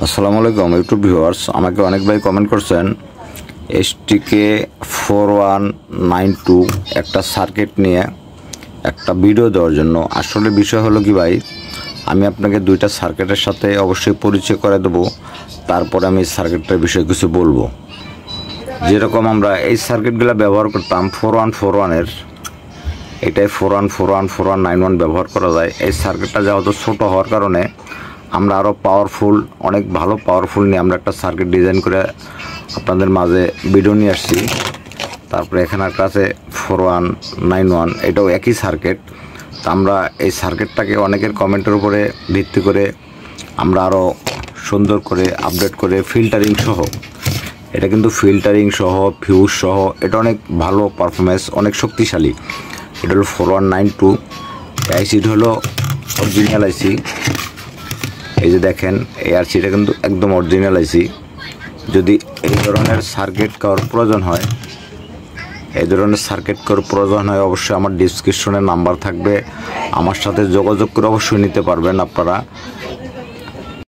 আসসালামু আলাইকুম YouTube viewers, আমাকে অনেক ভাই কমেন্ট করছেন STK 4192 একটা সার্কিট নিয়ে একটা ভিডিও দেওয়ার জন্য। আসলে বিষয় হলো কি ভাই, আমি আপনাকে দুইটা সার্কিটের সাথে অবশ্যই পরিচয় করে দেবো, তারপরে আমি সার্কিটটার বিষয়ে কিছু বলবো। যেরকম আমরা এই সার্কিটগুলো ব্যবহার করতাম 4141-এর, এটাই 41414191 ব্যবহার করা যায়। এই সার্কিটটা যেহেতু ছোটো হওয়ার কারণে আমরা আরও পাওয়ারফুল, অনেক ভালো পাওয়ারফুল নিয়ে আমরা একটা সার্কিট ডিজাইন করে আপনাদের মাঝে ভিডিও নিয়ে আসছি। তারপরে এখানে একটা আছে 4191, এটাও একই সার্কিট। তো আমরা এই সার্কিটটাকে অনেকের কমেন্টের উপরে ভিত্তি করে আমরা আরও সুন্দর করে আপডেট করে ফিল্টারিং সহ, এটা কিন্তু ফিল্টারিং সহ ফিউজ সহ এটা অনেক ভালো পারফরমেন্স, অনেক শক্তিশালী। এটা হলো 4192 আইসিটা হলো অরিজিনাল আইসি। এই যে দেখেন এই আইসিটা কিন্তু একদম অরিজিনাল আইসি। যদি এই ধরনের সার্কিট করার প্রয়োজন হয়, অবশ্যই আমার ডিসক্রিপশনে নাম্বার থাকবে, আমার সাথে যোগাযোগ করে অবশ্যই নিতে পারবেন আপনারা।